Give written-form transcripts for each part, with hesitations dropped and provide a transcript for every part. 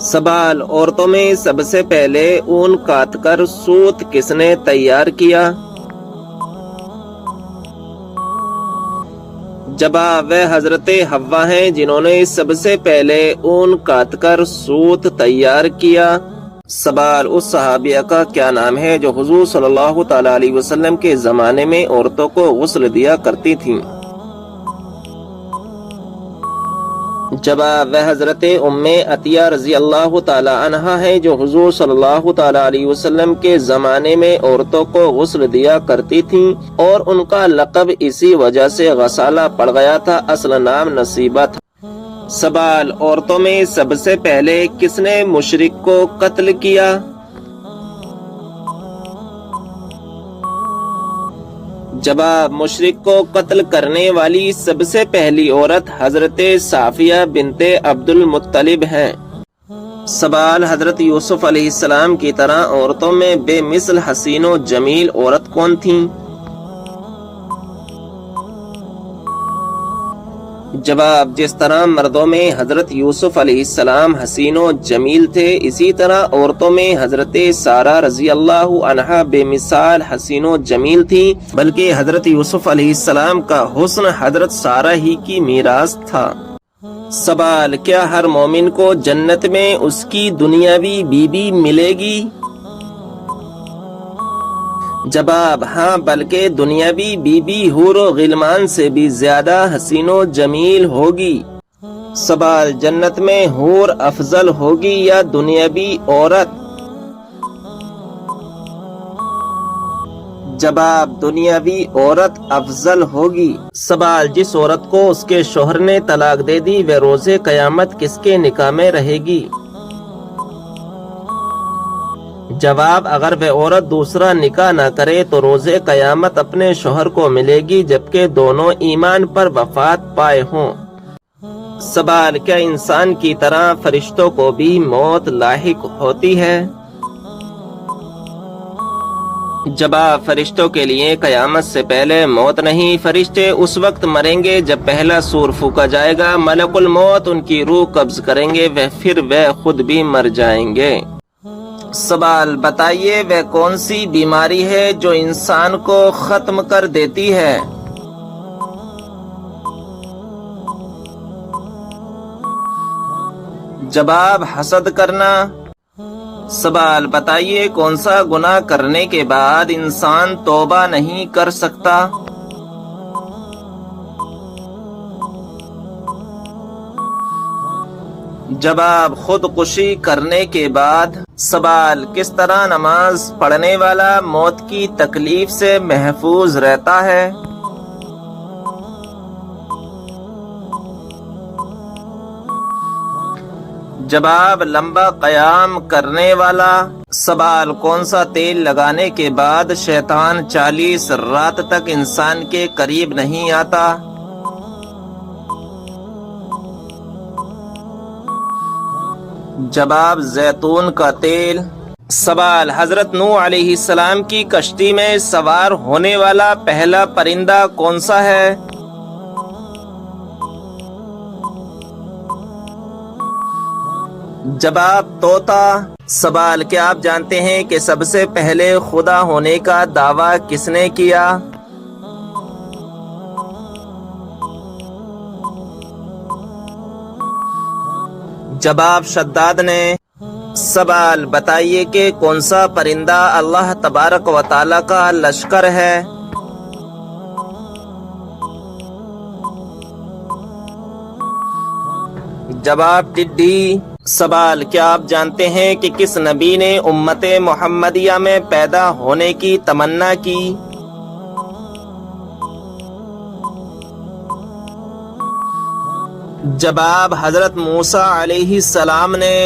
سوال: عورتوں میں سب سے پہلے اون کاٹ کر سوت کس نے تیار کیا؟ جواب: وہ حضرت حوا ہیں جنہوں نے سب سے پہلے اون کاٹ کر سوت تیار کیا۔ سوال: اس صحابیہ کا کیا نام ہے جو حضور صلی اللہ تعالی علیہ وسلم کے زمانے میں عورتوں کو غسل دیا کرتی تھیں؟ جواب: وہ حضرت ام عطیہ رضی اللہ تعالی عنہا ہے جو حضور صلی اللہ تعالی علیہ وسلم کے زمانے میں عورتوں کو غسل دیا کرتی تھیں اور ان کا لقب اسی وجہ سے غسالہ پڑ گیا تھا، اصل نام نصیبہ تھا۔ سوال: عورتوں میں سب سے پہلے کس نے مشرک کو قتل کیا؟ جواب: مشرک کو قتل کرنے والی سب سے پہلی عورت حضرت صافیہ بنت عبد المطلب ہیں۔ سوال: حضرت یوسف علیہ السلام کی طرح عورتوں میں بے مثل حسین و جمیل عورت کون تھیں؟ جواب: جس طرح مردوں میں حضرت یوسف علیہ السلام حسین و جمیل تھے، اسی طرح عورتوں میں حضرت سارہ رضی اللہ عنہا بے مثال حسین و جمیل تھی، بلکہ حضرت یوسف علیہ السلام کا حسن حضرت سارہ ہی کی میراث تھا۔ سوال: کیا ہر مومن کو جنت میں اس کی دنیاوی بیوی ملے گی؟ جواب: ہاں، بلکہ دنیاوی بیوی حور و غلمان سے بھی زیادہ حسین و جمیل ہوگی۔ سوال: جنت میں حور افضل ہوگی یا دنیاوی عورت؟ جواب: دنیاوی عورت افضل ہوگی۔ سوال: جس عورت کو اس کے شوہر نے طلاق دے دی وہ روز قیامت کس کے نکاح میں رہے گی؟ جواب: اگر وہ عورت دوسرا نکاح نہ کرے تو روز قیامت اپنے شوہر کو ملے گی جبکہ دونوں ایمان پر وفات پائے ہوں۔ سوال: کیا انسان کی طرح فرشتوں کو بھی موت لاحق ہوتی ہے؟ جواب: فرشتوں کے لیے قیامت سے پہلے موت نہیں، فرشتے اس وقت مریں گے جب پہلا سور پھونکا جائے گا، ملک الموت ان کی روح قبض کریں گے، پھر وہ خود بھی مر جائیں گے۔ سوال: بتائیے وہ کون سی بیماری ہے جو انسان کو ختم کر دیتی ہے؟ جواب: حسد کرنا۔ سوال: بتائیے کون سا گناہ کرنے کے بعد انسان توبہ نہیں کر سکتا؟ جواب: خودکشی کرنے کے بعد۔ سوال: کس طرح نماز پڑھنے والا موت کی تکلیف سے محفوظ رہتا ہے؟ جواب: لمبا قیام کرنے والا۔ سوال: کون سا تیل لگانے کے بعد شیطان 40 رات تک انسان کے قریب نہیں آتا؟ جواب: زیتون کا تیل۔ سوال: حضرت نوح علیہ السلام کی کشتی میں سوار ہونے والا پہلا پرندہ کون سا ہے؟ جواب: طوطا۔ سوال: کیا آپ جانتے ہیں کہ سب سے پہلے خدا ہونے کا دعویٰ کس نے کیا؟ جواب: شداد نے۔ سوال: بتائیے کہ کون سا پرندہ اللہ تبارک و تعالی کا لشکر ہے؟ جواب: ٹڈی۔ سوال: کیا آپ جانتے ہیں کہ کس نبی نے امت محمدیہ میں پیدا ہونے کی تمنا کی؟ جواب: حضرت موسیٰ علیہ السلام نے۔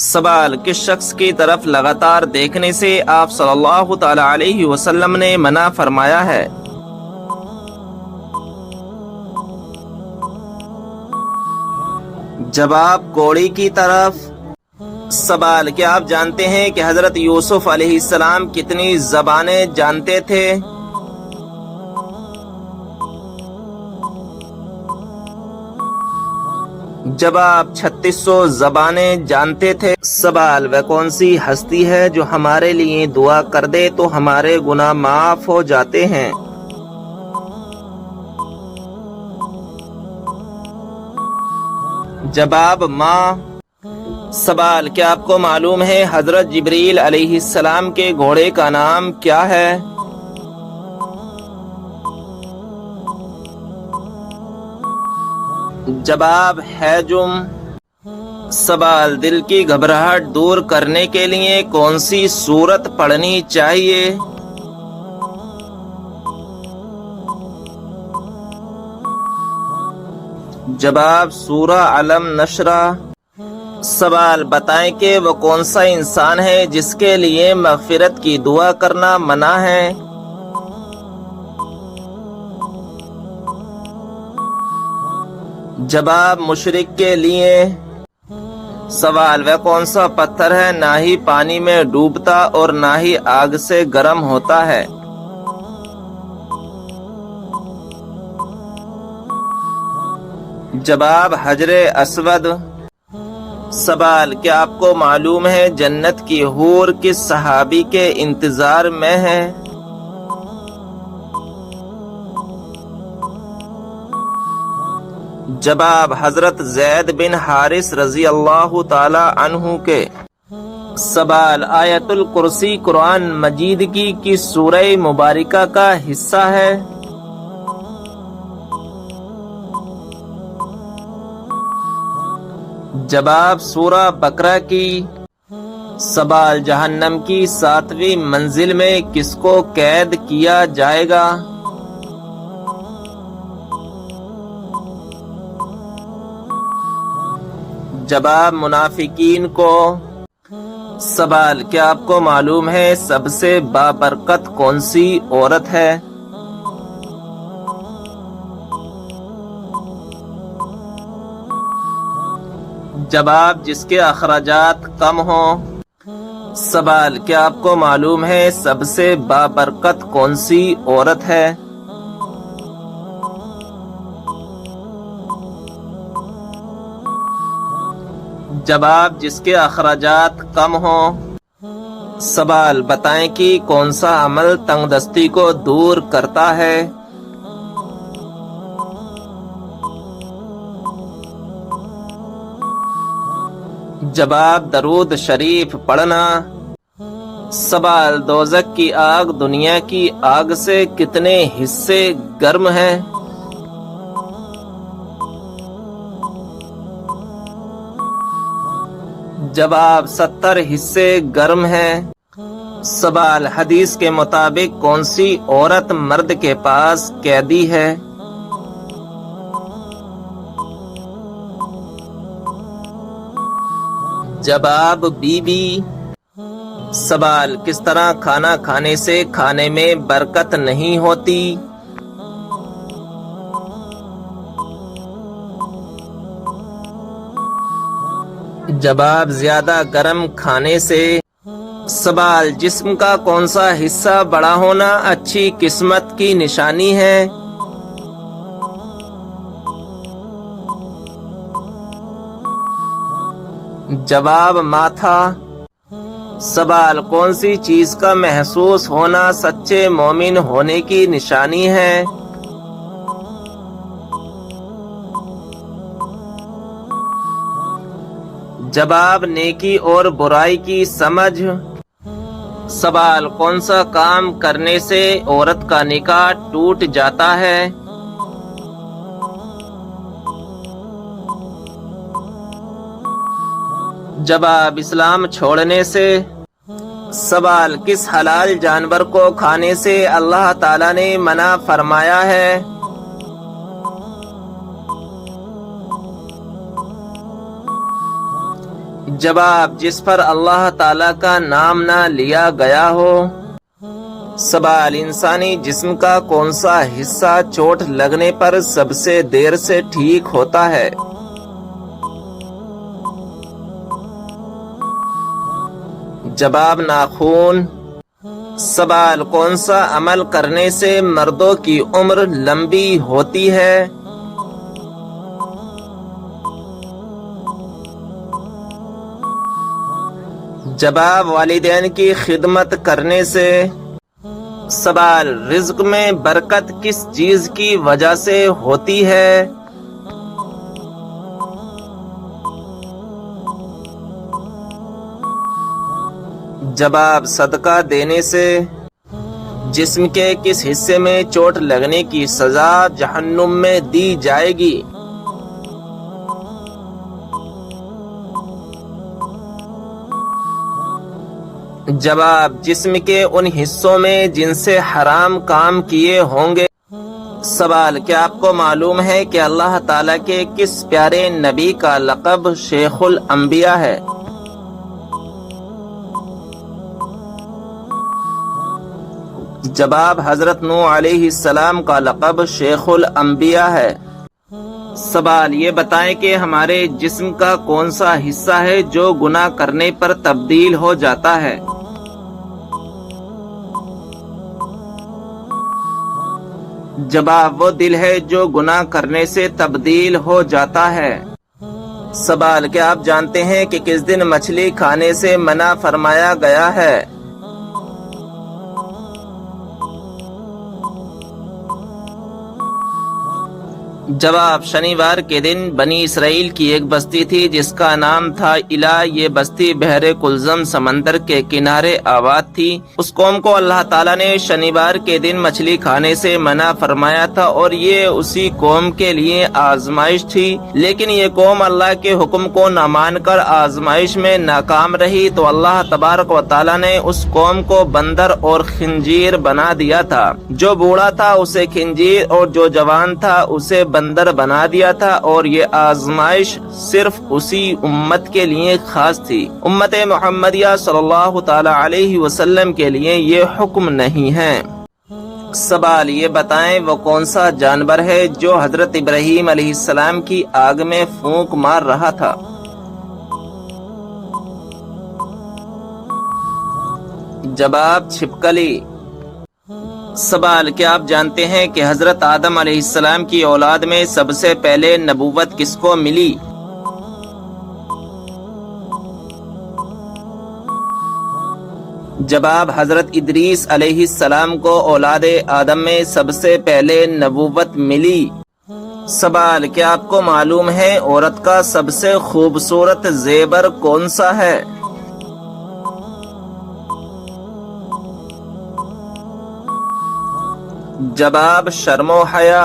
سوال: کس شخص کی طرف لگاتار دیکھنے سے آپ صلی اللہ تعالی علیہ وسلم نے منع فرمایا ہے؟ جواب: کوڑی کی طرف۔ سوال: کیا آپ جانتے ہیں کہ حضرت یوسف علیہ السلام کتنی زبانیں جانتے تھے؟ جب آپ 3600 زبانیں جانتے تھے؟ سوال، وہ کون سی ہستی ہے جو ہمارے لیے دعا کر دے تو ہمارے گناہ معاف ہو جاتے ہیں؟ جواب، ماں۔ سوال، کیا آپ کو معلوم ہے حضرت جبریل علیہ السلام کے گھوڑے کا نام کیا ہے؟ جواب، حجم۔ سوال، دل کی گھبراہٹ دور کرنے کے لیے کون سی سورت پڑھنی چاہیے؟ جواب، سورہ علم نشرہ۔ سوال، بتائیں کہ وہ کون سا انسان ہے جس کے لیے مغفرت کی دعا کرنا منع ہے؟ جواب، مشرک کے لیے۔ سوال، وہ کون سا پتھر ہے نہ ہی پانی میں ڈوبتا اور نہ ہی آگ سے گرم ہوتا ہے؟ جواب، حجر اسود۔ سوال، کیا آپ کو معلوم ہے جنت کی حور کس صحابی کے انتظار میں ہے؟ جواب، حضرت زید بن حارث رضی اللہ تعالی عنہ کے۔ سوال، آیت الکرسی قرآن مجید کی کس سورہ مبارکہ کا حصہ ہے؟ جواب، سورہ بقرہ کی۔ سوال، جہنم کی 7ویں منزل میں کس کو قید کیا جائے گا؟ جواب، منافقین کو۔ سوال، کیا آپ کو معلوم ہے سب سے بابرکت کون سی عورت ہے؟ جواب، جس کے اخراجات کم ہوں۔ سوال، کیا آپ کو معلوم ہے سب سے بابرکت کون سی عورت ہے؟ جواب، جس کے اخراجات کم ہوں۔ سوال، بتائیں کہ کون سا عمل تنگ دستی کو دور کرتا ہے؟ جواب، درود شریف پڑھنا۔ سوال، دوزخ کی آگ دنیا کی آگ سے کتنے حصے گرم ہیں؟ جواب، 70 حصے گرم ہیں۔ سوال، حدیث کے مطابق کون سی عورت مرد کے پاس قیدی ہے؟ جواب، بی بی۔ سوال، کس طرح کھانا کھانے سے کھانے میں برکت نہیں ہوتی؟ جواب، زیادہ گرم کھانے سے۔ سوال، جسم کا کون سا حصہ بڑا ہونا اچھی قسمت کی نشانی ہے؟ جواب، ماتھا۔ سوال، کون سی چیز کا محسوس ہونا سچے مومن ہونے کی نشانی ہے؟ جواب، نیکی اور برائی کی سمجھ۔ سوال، کون سا کام کرنے سے عورت کا نکاح ٹوٹ جاتا ہے؟ جواب، اسلام چھوڑنے سے۔ سوال، کس حلال جانور کو کھانے سے اللہ تعالی نے منع فرمایا ہے؟ جواب، جس پر اللہ تعالی کا نام نہ لیا گیا ہو۔ سوال، انسانی جسم کا کون سا حصہ چوٹ لگنے پر سب سے دیر سے ٹھیک ہوتا ہے؟ جواب، ناخون۔ سوال، کون سا عمل کرنے سے مردوں کی عمر لمبی ہوتی ہے؟ جواب والدین کی خدمت کرنے سے۔ سوال رزق میں برکت کس چیز کی وجہ سے ہوتی ہے؟ جواب صدقہ دینے سے۔ جسم کے کس حصے میں چوٹ لگنے کی سزا جہنم میں دی جائے گی؟ جواب جسم کے ان حصوں میں جن سے حرام کام کیے ہوں گے۔ سوال کیا آپ کو معلوم ہے کہ اللہ تعالیٰ کے کس پیارے نبی کا لقب شیخ الانبیاء ہے؟ جواب حضرت نوح علیہ السلام کا لقب شیخ الانبیاء ہے۔ سوال یہ بتائیں کہ ہمارے جسم کا کون سا حصہ ہے جو گناہ کرنے پر تبدیل ہو جاتا ہے؟ جواب وہ دل ہے جو گناہ کرنے سے تبدیل ہو جاتا ہے۔ سوال کیا آپ جانتے ہیں کہ کس دن مچھلی کھانے سے منع فرمایا گیا ہے؟ جواب شنیوار کے دن بنی اسرائیل کی ایک بستی تھی جس کا نام تھا الا۔ یہ بستی بحر کلزم سمندر کے کنارے آباد تھی۔ اس قوم کو اللہ تعالیٰ نے شنیوار کے دن مچھلی کھانے سے منع فرمایا تھا اور یہ اسی قوم کے لیے آزمائش تھی، لیکن یہ قوم اللہ کے حکم کو نہ مان کر آزمائش میں ناکام رہی تو اللہ تبارک و تعالیٰ نے اس قوم کو بندر اور خنزیر بنا دیا تھا۔ جو بوڑھا تھا اسے خنزیر اور جو جوان تھا اسے بندر بنا دیا تھا، اور یہ آزمائش صرف اسی امت کے لیے خاص تھی۔ امت محمدیہ صلی اللہ تعالی علیہ وسلم کے لیے یہ حکم نہیں ہے۔ سوال یہ بتائیں وہ کون سا جانور ہے جو حضرت ابراہیم علیہ السلام کی آگ میں پھونک مار رہا تھا؟ جواب چھپکلی۔ سوال کیا آپ جانتے ہیں کہ حضرت آدم علیہ السلام کی اولاد میں سب سے پہلے نبوت کس کو ملی؟ جواب حضرت ادریس علیہ السلام کو اولاد آدم میں سب سے پہلے نبوت ملی۔ سوال کیا آپ کو معلوم ہے عورت کا سب سے خوبصورت زیور کون سا ہے؟ جواب شرم و حیا۔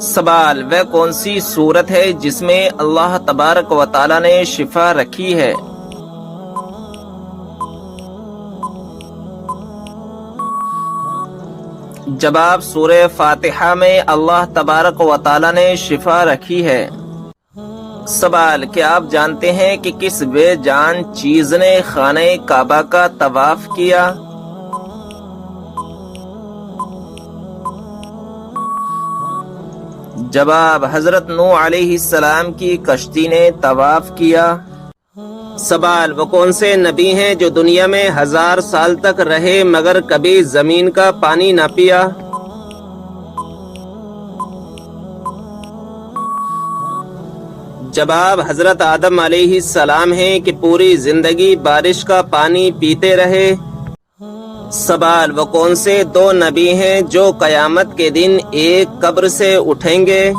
سوال وہ کون سی صورت ہے جس میں اللہ تبارک و تعالی نے شفا رکھی ہے؟ جواب سورہ فاتحہ میں اللہ تبارک و تعالی نے شفا رکھی ہے۔ سوال کیا آپ جانتے ہیں کہ کس بے جان چیز نے خانہ کعبہ کا طواف کیا؟ جواب حضرت نوح علیہ السلام کی کشتی نے طواف کیا۔ سوال وہ کون سے نبی ہیں جو دنیا میں 1000 سال تک رہے مگر کبھی زمین کا پانی نہ پیا؟ جواب حضرت آدم علیہ السلام ہیں کہ پوری زندگی بارش کا پانی پیتے رہے۔ سوال وہ کون سے 2 نبی ہیں جو قیامت کے دن ایک قبر سے اٹھیں گے؟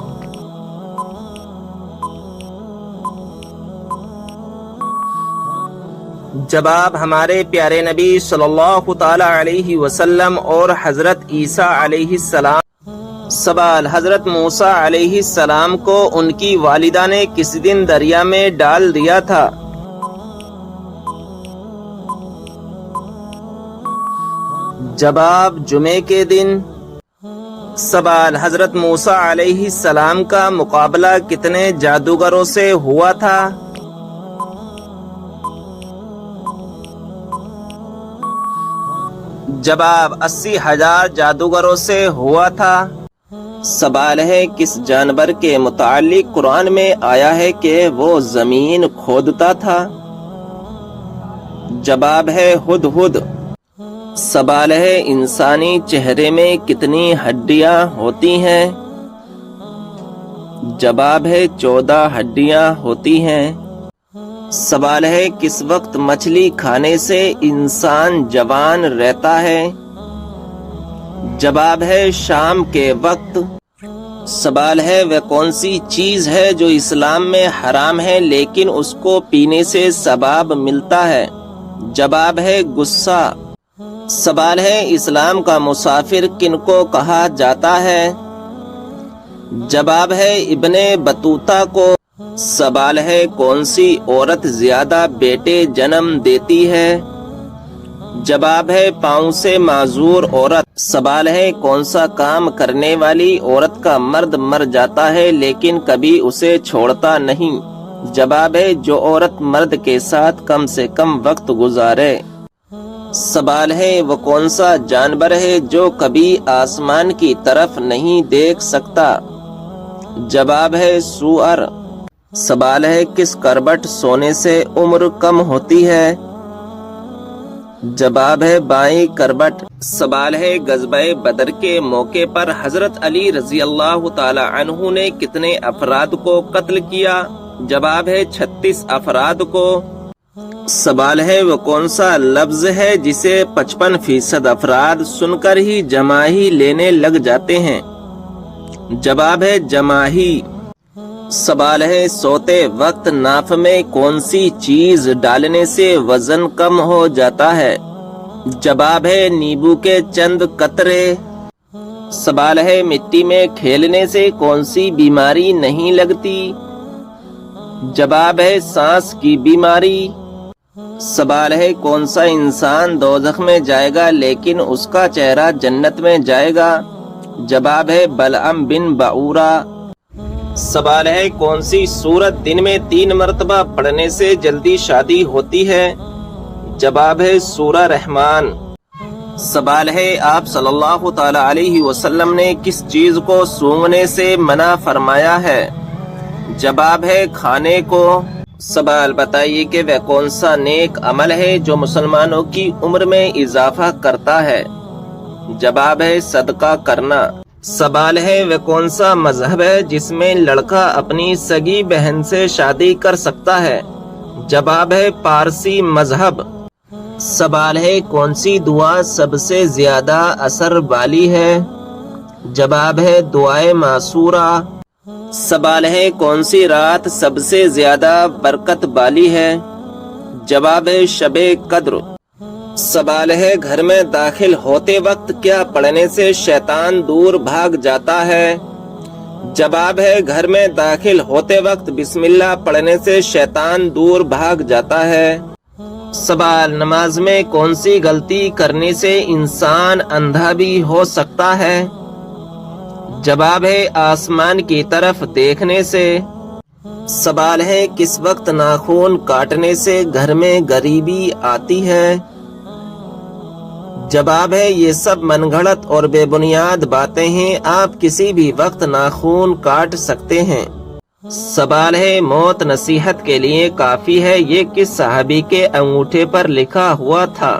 جواب ہمارے پیارے نبی صلی اللہ تعالی علیہ وسلم اور حضرت عیسیٰ علیہ السلام۔ سوال حضرت موسیٰ علیہ السلام کو ان کی والدہ نے کس دن دریا میں ڈال دیا تھا؟ جواب جمعے کے دن۔ سوال حضرت موسیٰ علیہ السلام کا مقابلہ کتنے جادوگروں سے ہوا تھا؟ جواب 80,000 جادوگروں سے ہوا تھا۔ سوال ہے کس جانور کے متعلق قرآن میں آیا ہے کہ وہ زمین کھودتا تھا؟ جواب ہے ہدہد۔ سوال ہے انسانی چہرے میں کتنی ہڈیاں ہوتی ہیں؟ جواب ہے 14 ہڈیاں ہوتی ہیں۔ سوال ہے کس وقت مچھلی کھانے سے انسان جوان رہتا ہے؟ جواب ہے شام کے وقت۔ سوال ہے وہ کون سی چیز ہے جو اسلام میں حرام ہے لیکن اس کو پینے سے ثواب ملتا ہے؟ جواب ہے غصہ۔ سوال ہے اسلام کا مسافر کن کو کہا جاتا ہے؟ جواب ہے ابن بطوطہ کو۔ سوال ہے کون سی عورت زیادہ بیٹے جنم دیتی ہے؟ جواب ہے پاؤں سے معذور عورت۔ سوال ہے کون سا کام کرنے والی عورت کا مرد مر جاتا ہے لیکن کبھی اسے چھوڑتا نہیں؟ جواب ہے جو عورت مرد کے ساتھ کم سے کم وقت گزارے۔ سوال ہے وہ کون سا جانور ہے جو کبھی آسمان کی طرف نہیں دیکھ سکتا؟ جواب ہے سؤر۔ سوال ہے کس کربٹ سونے سے عمر کم ہوتی ہے؟ جواب ہے بائیں کربٹ۔ سوال ہے غزوہ بدر کے موقع پر حضرت علی رضی اللہ تعالی عنہ نے کتنے افراد کو قتل کیا؟ جواب ہے 36 افراد کو۔ سوال ہے وہ کون سا لفظ ہے جسے 55% افراد سن کر ہی جماہی لینے لگ جاتے ہیں؟ جواب ہے جماہی۔ سوال ہے سوتے وقت ناف میں کون سی چیز ڈالنے سے وزن کم ہو جاتا ہے؟ جواب ہے نیبو کے چند قطرے۔ سوال ہے مٹی میں کھیلنے سے کون سی بیماری نہیں لگتی؟ جواب ہے سانس کی بیماری۔ سوال ہے کون سا انسان دوزخ میں جائے گا لیکن اس کا چہرہ جنت میں جائے گا؟ جواب ہے بلعم بن بعورہ۔ سوال ہے کون سی سورت دن میں 3 مرتبہ پڑھنے سے جلدی شادی ہوتی ہے؟ جواب ہے سورہ رحمان۔ سوال ہے آپ صلی اللہ تعالی علیہ وسلم نے کس چیز کو سونگھنے سے منع فرمایا ہے؟ جواب ہے کھانے کو۔ سوال بتائیے کہ وہ کون سا نیک عمل ہے جو مسلمانوں کی عمر میں اضافہ کرتا ہے؟ جواب ہے صدقہ کرنا۔ سوال ہے وہ کون سا مذہب ہے جس میں لڑکا اپنی سگی بہن سے شادی کر سکتا ہے؟ جواب ہے پارسی مذہب۔ سوال ہے کون سی دعا سب سے زیادہ اثر والی ہے؟ جواب ہے دعائے معصورہ۔ سوال ہے کون سی رات سب سے زیادہ برکت والی ہے؟ جواب ہے شب قدر۔ سوال ہے گھر میں داخل ہوتے وقت کیا پڑھنے سے شیطان دور بھاگ جاتا ہے؟ جواب ہے گھر میں داخل ہوتے وقت بسم اللہ پڑھنے سے شیطان دور بھاگ جاتا ہے۔ سوال نماز میں کون سی غلطی کرنے سے انسان اندھا بھی ہو سکتا ہے؟ جواب ہے آسمان کی طرف دیکھنے سے۔ سوال ہے کس وقت ناخن کاٹنے سے گھر میں غریبی آتی ہے؟ جواب ہے یہ سب من گھڑت اور بے بنیاد باتیں ہیں، آپ کسی بھی وقت ناخن کاٹ سکتے ہیں۔ سوال ہے موت نصیحت کے لیے کافی ہے، یہ کس صحابی کے انگوٹھے پر لکھا ہوا تھا؟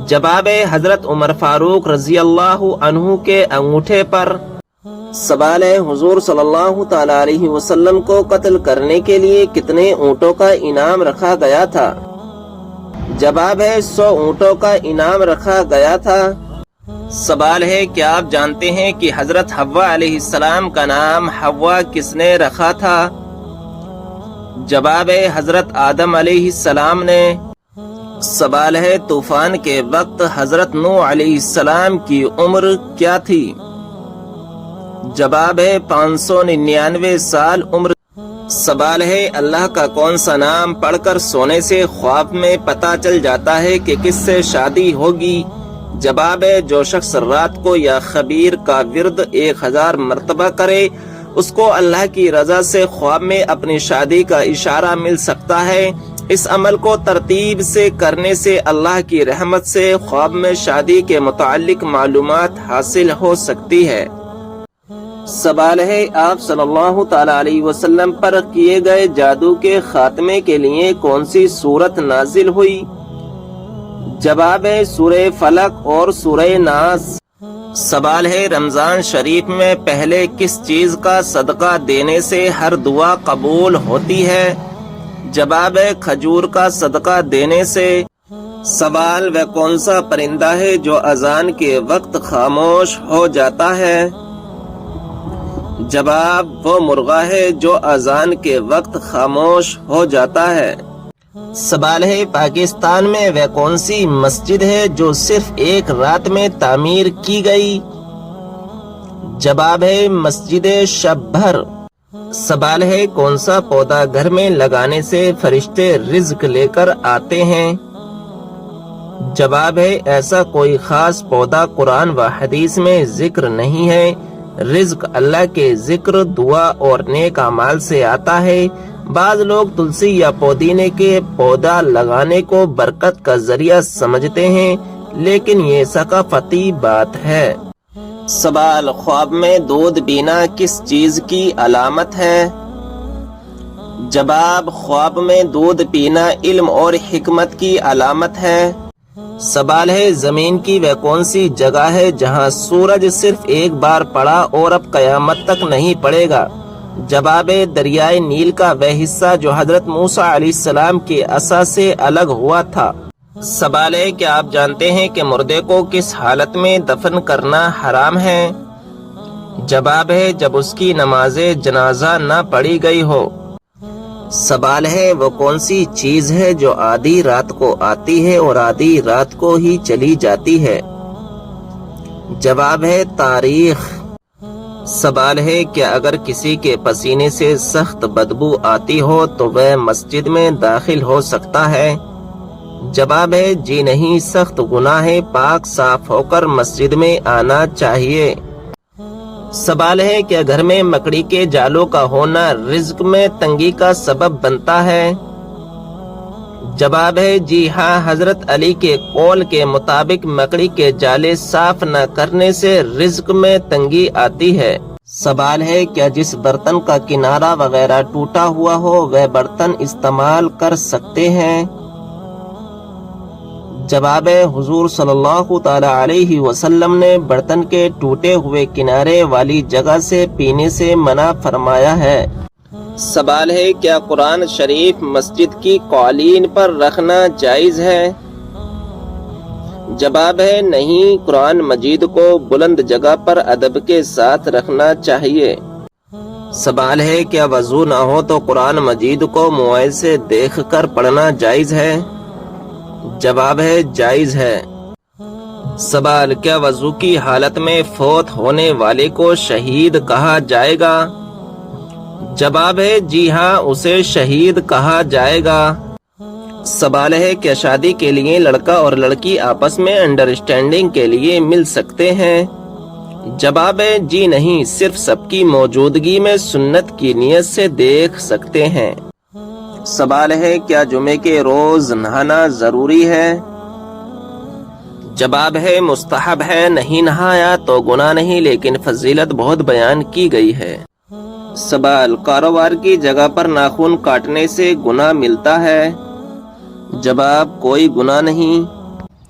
جواب ہے حضرت عمر فاروق رضی اللہ عنہ کے انگوٹھے پر۔ سوال ہے حضور صلی اللہ تعالی علیہ وسلم کو قتل کرنے کے لیے کتنے اونٹوں کا انعام رکھا گیا تھا؟ جواب ہے 100 اونٹوں کا انعام رکھا گیا تھا۔ سوال ہے کیا آپ جانتے ہیں کہ حضرت حوا علیہ السلام کا نام حوا کس نے رکھا تھا؟ جواب ہے حضرت آدم علیہ السلام نے۔ سوال ہے طوفان کے وقت حضرت نوح علیہ السلام کی عمر کیا تھی؟ جواب ہے 599 سال عمر۔ سوال ہے اللہ کا کون سا نام پڑھ کر سونے سے خواب میں پتہ چل جاتا ہے کہ کس سے شادی ہوگی؟ جواب ہے جو شخص رات کو یا خبیر کا ورد 1000 مرتبہ کرے اس کو اللہ کی رضا سے خواب میں اپنی شادی کا اشارہ مل سکتا ہے۔ اس عمل کو ترتیب سے کرنے سے اللہ کی رحمت سے خواب میں شادی کے متعلق معلومات حاصل ہو سکتی ہے۔ سوال ہے آپ صلی اللہ تعالی علیہ وسلم پر کیے گئے جادو کے خاتمے کے لیے کون سی سورت نازل ہوئی؟ جواب ہے سورہ فلق اور سورہ ناس۔ سوال ہے رمضان شریف میں پہلے کس چیز کا صدقہ دینے سے ہر دعا قبول ہوتی ہے؟ جواب ہے کھجور کا صدقہ دینے سے۔ سوال وہ کون سا پرندہ ہے جو اذان کے وقت خاموش ہو جاتا ہے؟ جواب وہ مرغا ہے جو اذان کے وقت خاموش ہو جاتا ہے۔ سوال ہے پاکستان میں وہ کون سی مسجد ہے جو صرف ایک رات میں تعمیر کی گئی؟ جواب ہے مسجد شب بھر۔ سوال ہے کون سا پودا گھر میں لگانے سے فرشتے رزق لے کر آتے ہیں؟ جواب ہے ایسا کوئی خاص پودا قرآن و حدیث میں ذکر نہیں ہے۔ رزق اللہ کے ذکر، دعا اور نیک اعمال سے آتا ہے۔ بعض لوگ تلسی یا پودینے کے پودا لگانے کو برکت کا ذریعہ سمجھتے ہیں، لیکن یہ ثقافتی بات ہے۔ سوال خواب میں دودھ پینا کس چیز کی علامت ہے؟ جواب خواب میں دودھ پینا علم اور حکمت کی علامت ہے۔ سوال ہے زمین کی وہ کون سی جگہ ہے جہاں سورج صرف ایک بار پڑا اور اب قیامت تک نہیں پڑے گا؟ جواب ہے دریائے نیل کا وہ حصہ جو حضرت موسیٰ علیہ السلام کے عصا سے الگ ہوا تھا۔ سوال ہے کہ آپ جانتے ہیں کہ مردے کو کس حالت میں دفن کرنا حرام ہے؟ جواب ہے جب اس کی نماز جنازہ نہ پڑھی گئی ہو۔ سوال ہے وہ کون سی چیز ہے جو آدھی رات کو آتی ہے اور آدھی رات کو ہی چلی جاتی ہے؟ جواب ہے تاریخ۔ سوال ہے کہ اگر کسی کے پسینے سے سخت بدبو آتی ہو تو وہ مسجد میں داخل ہو سکتا ہے؟ جواب ہے جی نہیں، سخت گناہ ہے، پاک صاف ہو کر مسجد میں آنا چاہیے۔ سوال ہے کہ گھر میں مکڑی کے جالوں کا ہونا رزق میں تنگی کا سبب بنتا ہے؟ جواب ہے جی ہاں، حضرت علی کے قول کے مطابق مکڑی کے جالے صاف نہ کرنے سے رزق میں تنگی آتی ہے۔ سوال ہے کیا جس برتن کا کنارہ وغیرہ ٹوٹا ہوا ہو وہ برتن استعمال کر سکتے ہیں؟ جواب ہے حضور صلی اللہ تعالی علیہ وسلم نے برتن کے ٹوٹے ہوئے کنارے والی جگہ سے پینے سے منع فرمایا ہے۔ سوال ہے کیا قرآن شریف مسجد کی قالین پر رکھنا جائز ہے؟ جواب ہے نہیں، قرآن مجید کو بلند جگہ پر ادب کے ساتھ رکھنا چاہیے۔ سوال ہے کیا وضو نہ ہو تو قرآن مجید کو موبائل سے دیکھ کر پڑھنا جائز ہے؟ جواب ہے جائز ہے۔ سوال کیا وضو کی حالت میں فوت ہونے والے کو شہید کہا جائے گا؟ جواب ہے جی ہاں، اسے شہید کہا جائے گا۔ سوال ہے کیا شادی کے لیے لڑکا اور لڑکی آپس میں انڈرسٹینڈنگ کے لیے مل سکتے ہیں؟ جواب ہے جی نہیں، صرف سب کی موجودگی میں سنت کی نیت سے دیکھ سکتے ہیں۔ سوال ہے کیا جمعے کے روز نہانا ضروری ہے؟ جواب ہے مستحب ہے، نہیں نہایا تو گناہ نہیں لیکن فضیلت بہت بیان کی گئی ہے۔ سوال کاروبار کی جگہ پر ناخن کاٹنے سے گناہ ملتا ہے؟ جواب کوئی گناہ نہیں۔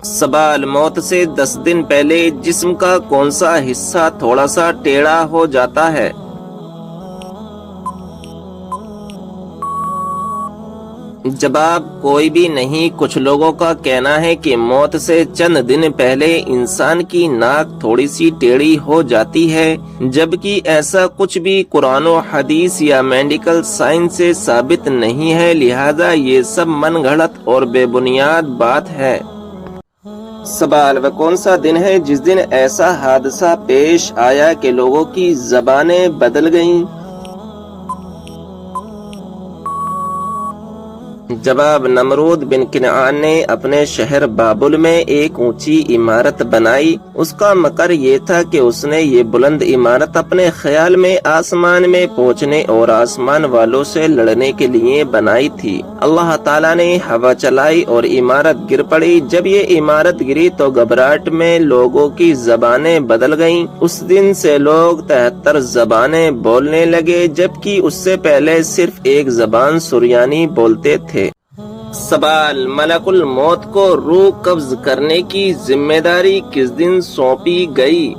سوال موت سے 10 دن پہلے جسم کا کون سا حصہ تھوڑا سا ٹیڑھا ہو جاتا ہے؟ جواب کوئی بھی نہیں۔ کچھ لوگوں کا کہنا ہے کہ موت سے چند دن پہلے انسان کی ناک تھوڑی سی ٹیڑھی ہو جاتی ہے، جبکہ ایسا کچھ بھی قرآن و حدیث یا میڈیکل سائنس سے ثابت نہیں ہے، لہذا یہ سب من گھڑت اور بے بنیاد بات ہے۔ سوال وہ کون سا دن ہے جس دن ایسا حادثہ پیش آیا کہ لوگوں کی زبانیں بدل گئیں؟ جواب نمرود بن کنعان نے اپنے شہر بابل میں ایک اونچی عمارت بنائی۔ اس کا مکر یہ تھا کہ اس نے یہ بلند عمارت اپنے خیال میں آسمان میں پہنچنے اور آسمان والوں سے لڑنے کے لیے بنائی تھی۔ اللہ تعالیٰ نے ہوا چلائی اور عمارت گر پڑی۔ جب یہ عمارت گری تو گھبراہٹ میں لوگوں کی زبانیں بدل گئیں۔ اس دن سے لوگ 73 زبانیں بولنے لگے، جبکہ اس سے پہلے صرف ایک زبان سریانی بولتے تھے۔ سوال ملک الموت کو روح قبض کرنے کی ذمہ داری کس دن سونپی گئی؟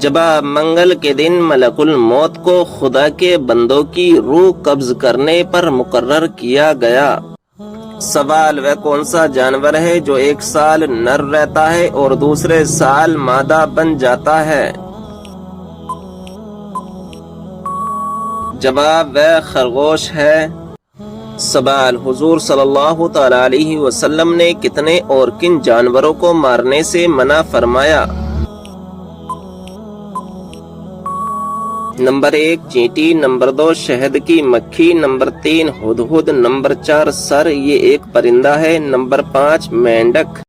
جواب منگل کے دن ملک الموت کو خدا کے بندوں کی روح قبض کرنے پر مقرر کیا گیا۔ سوال وہ کون سا جانور ہے جو ایک سال نر رہتا ہے اور دوسرے سال مادہ بن جاتا ہے؟ جواب وہ خرگوش ہے۔ سوال حضور صلی اللہ تعالی علیہ وسلم نے کتنے اور کن جانوروں کو مارنے سے منع فرمایا؟ نمبر 1 چینٹی، نمبر 2 شہد کی مکھی، نمبر 3 ہدہد، نمبر 4 سر یہ ایک پرندہ ہے، نمبر 5 مینڈک۔